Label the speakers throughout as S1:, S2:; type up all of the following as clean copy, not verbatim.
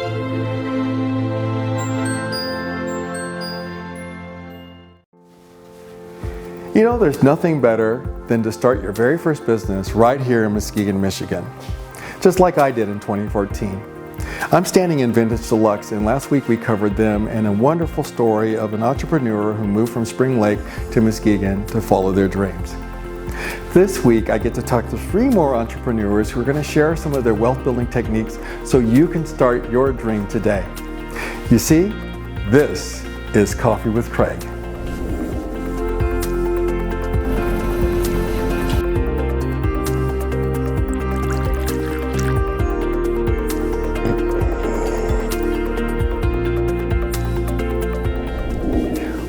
S1: You know, there's nothing better than to start your very first business right here in Muskegon, Michigan, just like I did in 2014. I'm standing in Vintage Deluxe, and last week we covered them and a wonderful story of an entrepreneur who moved from Spring Lake to Muskegon to follow their dreams. This week I get to talk to 3 more entrepreneurs who are going to share some of their wealth building techniques so you can start your dream today. You see, this is Coffee with Craig.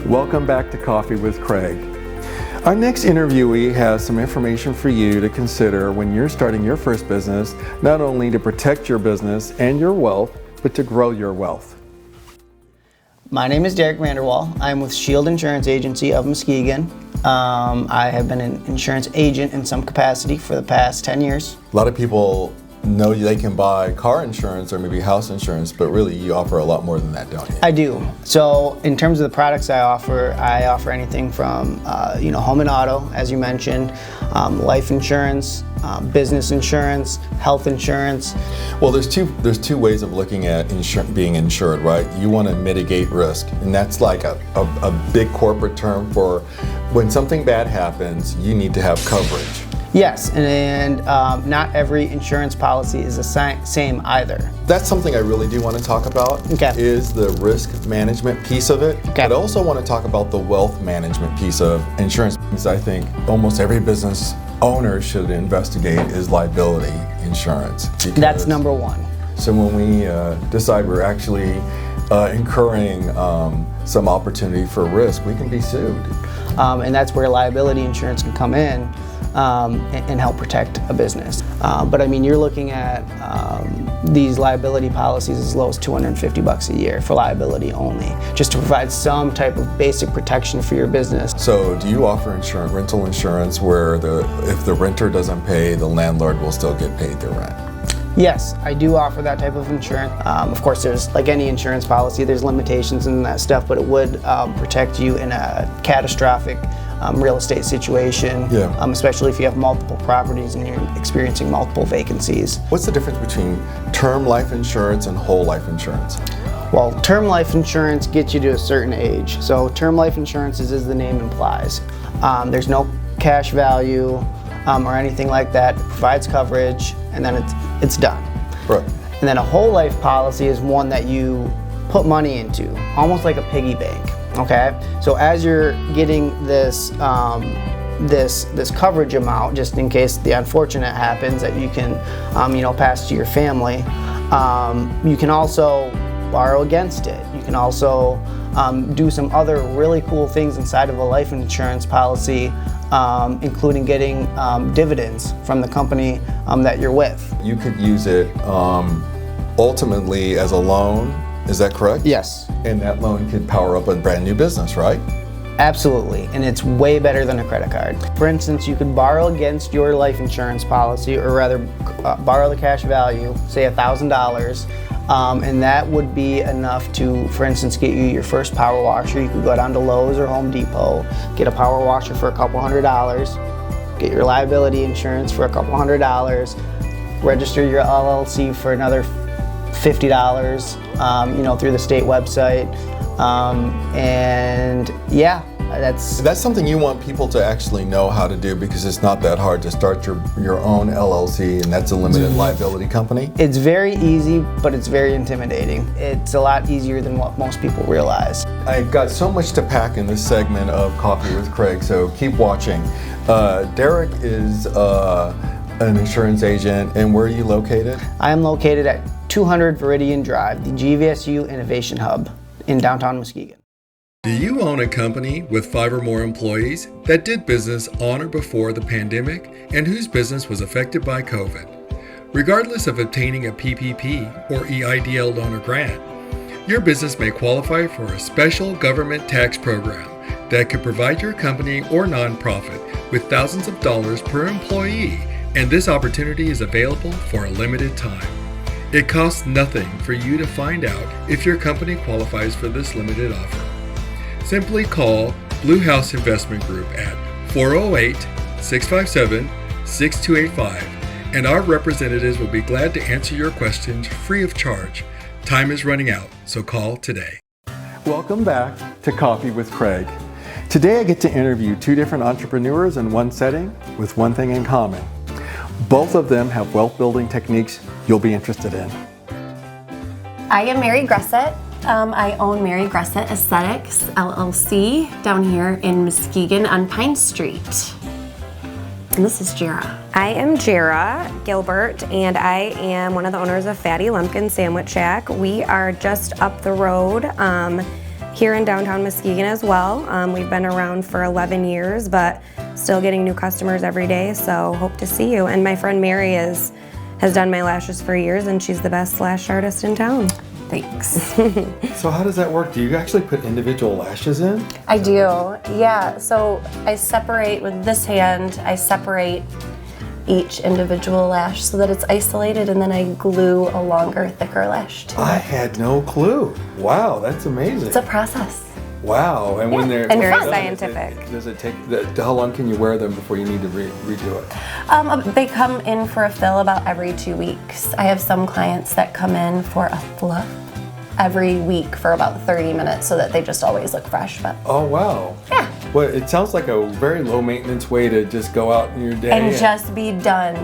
S1: Welcome back to Coffee with Craig. Our next interviewee has some information for you to consider when you're starting your first business, not only to protect your business and your wealth, but to grow your wealth.
S2: My name is Derek Vanderwall. I'm with Shield Insurance Agency of Muskegon. I have been an insurance agent in some capacity for the past 10 years.
S1: A lot of people know they can buy car insurance or maybe house insurance, but really you offer a lot more than that, don't you?
S2: I do. So in terms of the products I offer anything from home and auto, as you mentioned, life insurance, business insurance, health insurance.
S1: Well, there's two ways of looking at being insured, right? You want to mitigate risk, and that's like a big corporate term for when something bad happens, you need to have coverage.
S2: Yes, and not every insurance policy is the same either.
S1: That's something I really do want to talk about, is the risk management piece of it.
S2: Okay.
S1: But I also want to talk about the wealth management piece of insurance, because I think almost every business owner should investigate is liability insurance.
S2: That's number one.
S1: So when we decide we're actually incurring some opportunity for risk, we can be sued.
S2: And that's where liability insurance can come in. And help protect a business. But I mean, you're looking at these liability policies as low as $250 a year for liability only, just to provide some type of basic protection for your business.
S1: So do you offer rental insurance where if the renter doesn't pay, the landlord will still get paid their rent?
S2: Yes, I do offer that type of insurance. Of course, there's, like any insurance policy, there's limitations in that stuff, but it would protect you in a catastrophic real estate situation, especially if you have multiple properties and you're experiencing multiple vacancies.
S1: What's the difference between term life insurance and whole life insurance?
S2: Well, term life insurance gets you to a certain age. So term life insurance is as the name implies. There's no cash value or anything like that. It provides coverage, and then it's done.
S1: Right.
S2: And then a whole life policy is one that you put money into, almost like a piggy bank. Okay, so as you're getting this this coverage amount, just in case the unfortunate happens that you can pass to your family, you can also borrow against it. You can also do some other really cool things inside of a life insurance policy, including getting dividends from the company that you're with.
S1: You could use it ultimately as a loan. Is that correct?
S2: Yes.
S1: And that loan could power up a brand new business, right?
S2: Absolutely, and it's way better than a credit card. For instance, you could borrow against your life insurance policy, or rather borrow the cash value, say $1,000, and that would be enough to, for instance, get you your first power washer. You could go down to Lowe's or Home Depot, get a power washer for a couple $100, get your liability insurance for a couple $100, register your LLC for another $50, through the state website, and yeah, that's something you want people to actually know how to do, because it's not that hard to start your own LLC, and that's a limited liability company. It's very easy, but it's very intimidating. It's a lot easier than what most people realize.
S1: I've got so much to pack in this segment of Coffee with Craig, so keep watching. Derek is an insurance agent, and where are you located?
S2: I am located at 200 Viridian Drive, the GVSU Innovation Hub in downtown Muskegon.
S3: Do you own a company with 5 or more employees that did business on or before the pandemic and whose business was affected by COVID? Regardless of obtaining a PPP or EIDL loan or grant, your business may qualify for a special government tax program that could provide your company or nonprofit with thousands of dollars per employee, and this opportunity is available for a limited time. It costs nothing for you to find out if your company qualifies for this limited offer. Simply call Blue House Investment Group at 408-657-6285, and our representatives will be glad to answer your questions free of charge. Time is running out, so call today.
S1: Welcome back to Coffee with Craig. Today I get to interview two different entrepreneurs in one setting with one thing in common. Both of them have wealth building techniques you'll be interested in.
S4: I am Mary Gressett. I own Mary Gressett Aesthetics, LLC, down here in Muskegon on Pine Street. And this is Jera.
S5: I am Jera Gilbert, and I am one of the owners of Fatty Lumpkin Sandwich Shack. We are just up the road here in downtown Muskegon as well. We've been around for 11 years, but still getting new customers every day, so hope to see you. And my friend Mary has done my lashes for years, and she's the best lash artist in town.
S4: Thanks.
S1: So how does that work? Do you actually put individual lashes in?
S4: I do, yeah. So I separate with this hand, I separate each individual lash so that it's isolated, and then I glue a longer, thicker lash to
S1: I
S4: it.
S1: had no clue. Wow, that's amazing.
S4: It's a process.
S1: Wow, and when they're
S5: And very
S1: done,
S5: scientific.
S1: does it take? How long can you wear them before you need to redo it?
S4: They come in for a fill about every 2 weeks. I have some clients that come in for a fluff every week for about 30 minutes so that they just always look fresh. But
S1: Oh wow.
S4: yeah.
S1: Well, it sounds like a very low maintenance way to just go out in your day
S4: And just be done.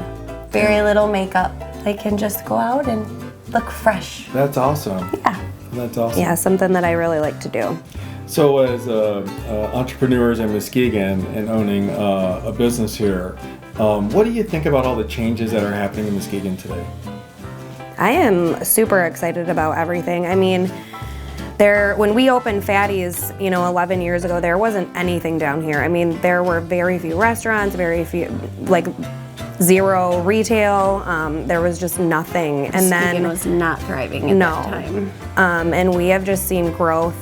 S4: Very little makeup. They can just go out and look fresh.
S1: That's awesome.
S4: Yeah.
S1: That's awesome.
S5: Yeah, something that I really like to do.
S1: So as entrepreneurs in Muskegon and owning a business here, what do you think about all the changes that are happening in Muskegon today?
S5: I am super excited about everything. I mean, when we opened Fatty's, 11 years ago, there wasn't anything down here. I mean, there were very few restaurants, very few, zero retail. There was just nothing. And
S4: Muskegon
S5: then
S4: was not thriving at that time.
S5: And we have just seen growth,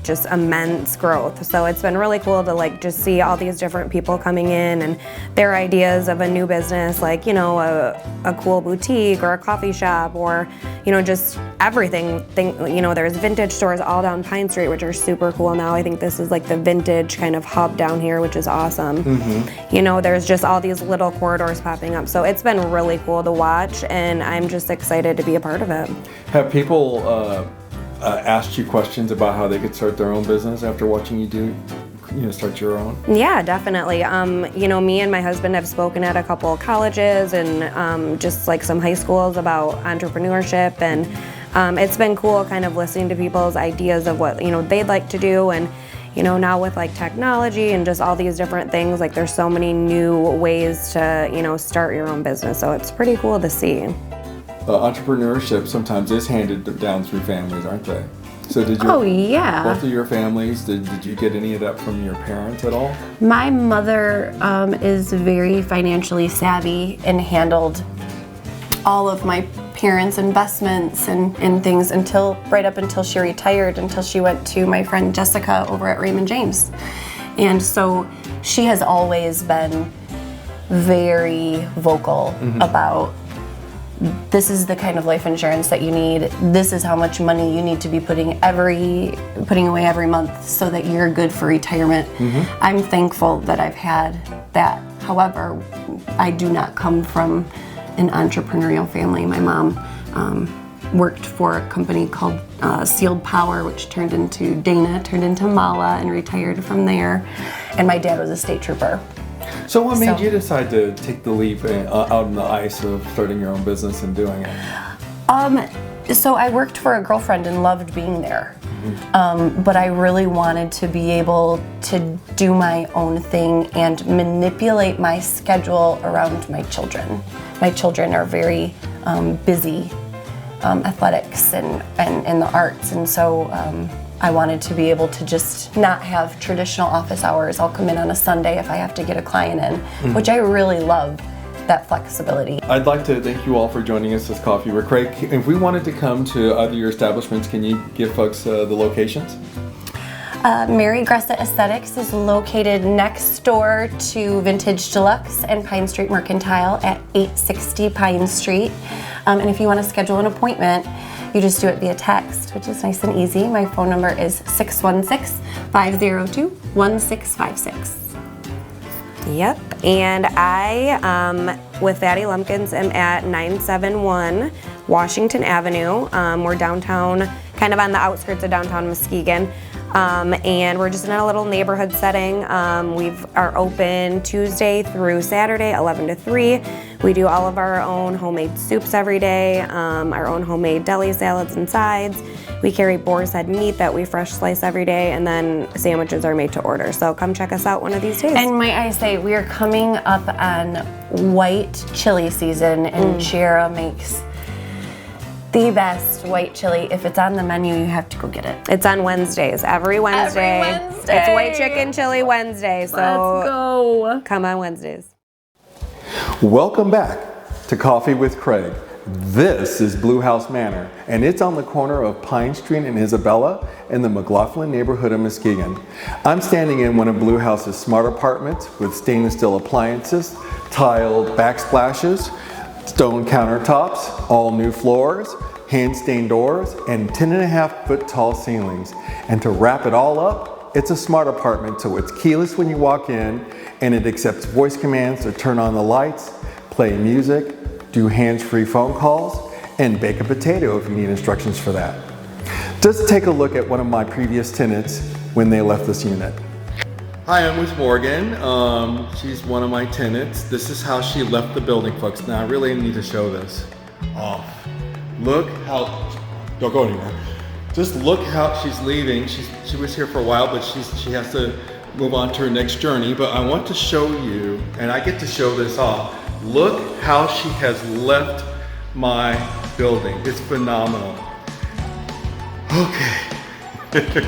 S5: just immense growth. So it's been really cool to just see all these different people coming in and their ideas of a new business, a cool boutique or a coffee shop or, just everything. There's vintage stores all down Pine Street, which are super cool now. I think this is the vintage kind of hub down here, which is awesome. Mm-hmm. There's just all these little corridors popping up. So it's been really cool to watch, and I'm just excited to be a part of it.
S1: Have people asked you questions about how they could start their own business after watching you start your own?
S5: Yeah, definitely. Me and my husband have spoken at a couple of colleges and just some high schools about entrepreneurship, and it's been cool kind of listening to people's ideas of what they'd like to do. And now with technology and just all these different things, there's so many new ways to start your own business, so it's pretty cool to see.
S1: Entrepreneurship sometimes is handed down through families, aren't they? So did you?
S4: Oh yeah.
S1: Both of your families, did you get any of that from your parents at all?
S4: My mother is very financially savvy and handled all of my parents' investments and things right up until she retired, until she went to my friend Jessica over at Raymond James. And so she has always been very vocal about, this is the kind of life insurance that you need. This is how much money you need to be putting away every month so that you're good for retirement. Mm-hmm. I'm thankful that I've had that. However, I do not come from an entrepreneurial family. My mom worked for a company called Sealed Power, which turned into Dana, turned into Mala, and retired from there. And my dad was a state trooper.
S1: So what made you decide to take the leap out on the ice of starting your own business and doing it?
S4: So I worked for a girlfriend and loved being there. Mm-hmm. But I really wanted to be able to do my own thing and manipulate my schedule around my children. My children are very busy, athletics and in the arts, and so I wanted to be able to just not have traditional office hours. I'll come in on a Sunday if I have to get a client in, which I really love, that flexibility.
S1: I'd like to thank you all for joining us this Coffee with Craig. If we wanted to come to either your establishments, can you give folks the locations?
S4: Mary Gressa Aesthetics is located next door to Vintage Deluxe and Pine Street Mercantile at 860 Pine Street. And if you want to schedule an appointment, you just do it via text, which is nice and easy. My phone number is 616-502-1656.
S5: Yep, and I, with Fatty Lumpkins, am at 971 Washington Avenue. We're downtown, kind of on the outskirts of downtown Muskegon. And we're just in a little neighborhood setting. We are open Tuesday through Saturday, 11 to 3. We do all of our own homemade soups every day, our own homemade deli salads and sides. We carry boar's head meat that we fresh slice every day, and then sandwiches are made to order. So come check us out one of these days.
S4: And might I say, we are coming up on white chili season, and Jera makes the best white chili. If it's on the menu, you have to go get it.
S5: It's on Wednesdays, every Wednesday.
S4: Every Wednesday.
S5: It's white chicken chili Wednesday, so
S4: Let's go.
S5: come on Wednesdays.
S1: Welcome back to Coffee with Craig. This is Blue House Manor, and it's on the corner of Pine Street and Isabella in the McLaughlin neighborhood of Muskegon. I'm standing in one of Blue House's smart apartments with stainless steel appliances, tiled backsplashes, stone countertops, all new floors, hand-stained doors, and 10.5-foot tall ceilings. And to wrap it all up, it's a smart apartment, so it's keyless when you walk in, and it accepts voice commands to turn on the lights, play music, do hands-free phone calls, and bake a potato if you need instructions for that. Just take a look at one of my previous tenants when they left this unit. Hi, I'm with Morgan. She's one of my tenants. This is how she left the building, folks. Now I really need to show this off. Look how, don't go anywhere. Just look how she's leaving. She was here for a while, but she has to move on to her next journey. But I want to show you, and I get to show this off. Look how she has left my building. It's phenomenal. Okay.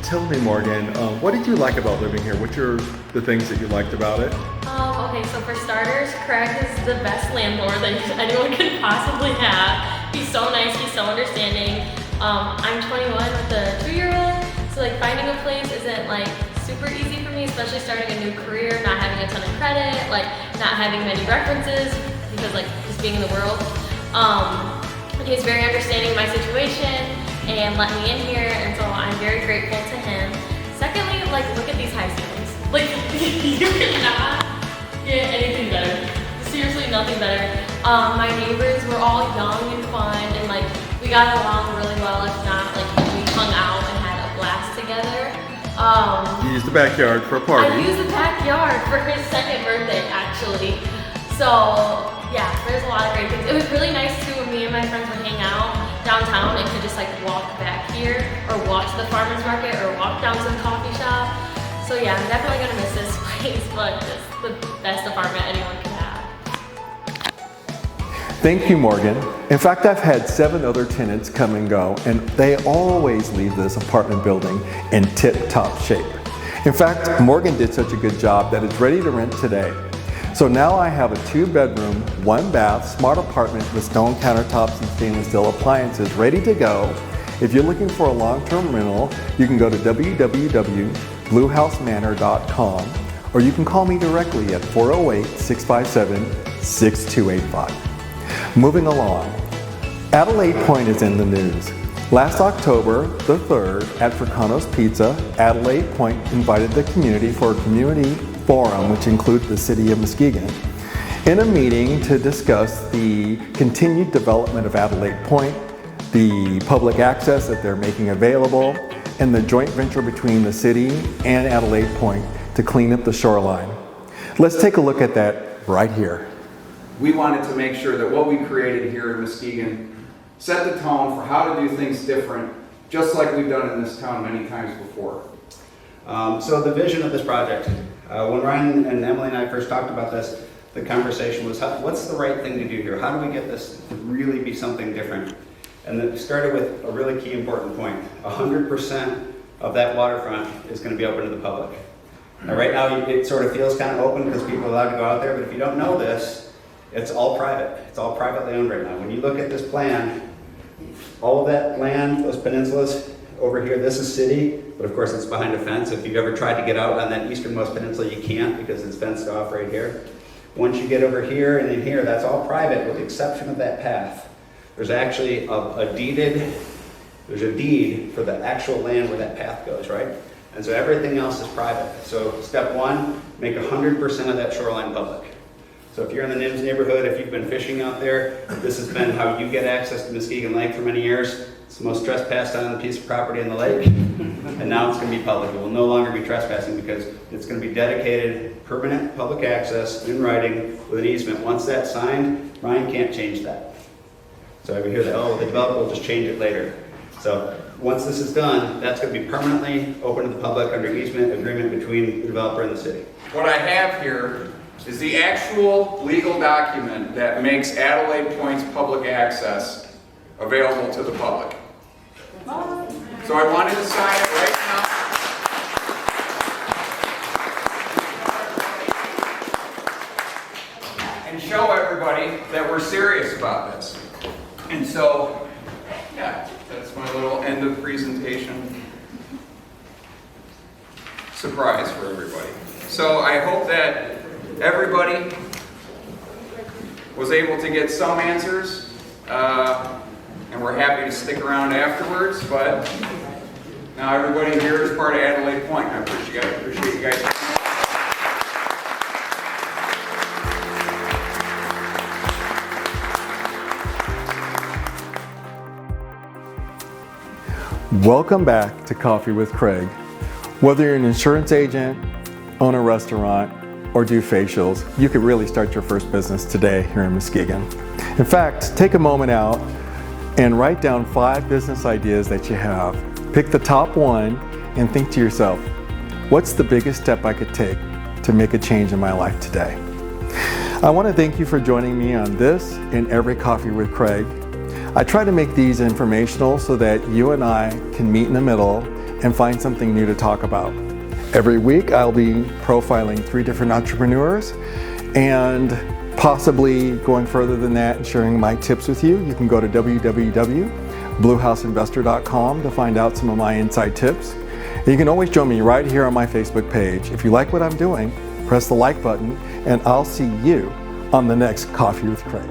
S1: Tell me, Morgan, what did you like about living here? What are the things that you liked about it?
S6: Okay, so for starters, Craig is the best landlord that anyone could possibly have. He's so nice, he's so understanding. I'm 21 with a 2-year-old, so like finding a place isn't like super easy for me, especially starting a new career, not having a ton of credit, like not having many references because like just being in the world. He's very understanding of my situation and let me in here, and so I'm very grateful to him. Secondly, like look at these high ceilings. Like you cannot get anything better. Seriously, nothing better. My neighbors were all young and fun, and like we got along really well. If not, like we hung out and had a blast together.
S1: You used the backyard for a party.
S6: I used the backyard for his second birthday, actually. So, yeah, there's a lot of great things. It was really nice too when me and my friends would hang out downtown and could just like walk back here or walk to the farmer's market or walk down to the coffee shop. So yeah, I'm definitely gonna miss this place, but it's the best apartment anyone could have.
S1: Thank you, Morgan. In fact, I've had 7 other tenants come and go, and they always leave this apartment building in tip-top shape. In fact, Morgan did such a good job that it's ready to rent today. So now I have a 2-bedroom, 1-bath, smart apartment with stone countertops and stainless steel appliances ready to go. If you're looking for a long-term rental, you can go to www.bluehousemanor.com, or you can call me directly at 408-657-6285. Moving along, Adelaide Point is in the news. Last October the 3rd at Fricano's Pizza, Adelaide Point invited the community for a community forum which included the city of Muskegon in a meeting to discuss the continued development of Adelaide Point, the public access that they're making available, and the joint venture between the city and Adelaide Point to clean up the shoreline. Let's take a look at that right here.
S7: We wanted to make sure that what we created here in Muskegon set the tone for how to do things different, just like we've done in this town many times before.
S8: So the vision of this project, when Ryan and Emily and I first talked about this, the conversation was, what's the right thing to do here? How do we get this to really be something different? And it started with a really key important point. 100% of that waterfront is going to be open to the public. Now right now it sort of feels kind of open because people are allowed to go out there, but if you don't know this, it's all private. It's all privately owned right now. When you look at this plan, all of that land, those peninsulas, over here, this is city, but of course it's behind a fence. If you've ever tried to get out on that easternmost peninsula, you can't because it's fenced off right here. Once you get over here and in here, that's all private with the exception of that path. There's actually there's a deed for the actual land where that path goes, right? And so everything else is private. So step one, make 100% of that shoreline public. So if you're in the Nims neighborhood, if you've been fishing out there, this has been how you get access to Muskegon Lake for many years. It's the most trespassed on piece of property in the lake. And now it's going to be public. It will no longer be trespassing because it's going to be dedicated, permanent public access in writing with an easement. Once that's signed, Ryan can't change that. So I hear that, oh, the developer will just change it later. So once this is done, that's going to be permanently open to the public under easement agreement between the developer and the city.
S7: What I have here is the actual legal document that makes Adelaide Point's public access available to the public. So I wanted to sign it right now and show everybody that we're serious about this. And so, yeah, that's my little end of presentation surprise for everybody. So I hope that everybody was able to get some answers, and we're happy to stick around afterwards, but now everybody here is part of Adelaide Point. I appreciate you guys.
S1: Welcome back to Coffee with Craig. Whether you're an insurance agent, own a restaurant, or do facials, you could really start your first business today here in Muskegon. In fact, take a moment out and write down 5 business ideas that you have. Pick the top one and think to yourself, what's the biggest step I could take to make a change in my life today? I want to thank you for joining me on this and every Coffee with Craig. I try to make these informational so that you and I can meet in the middle and find something new to talk about. Every week I'll be profiling 3 different entrepreneurs and possibly going further than that and sharing my tips with you. You can go to www.bluehouseinvestor.com to find out some of my inside tips. And you can always join me right here on my Facebook page. If you like what I'm doing, press the like button and I'll see you on the next Coffee with Craig.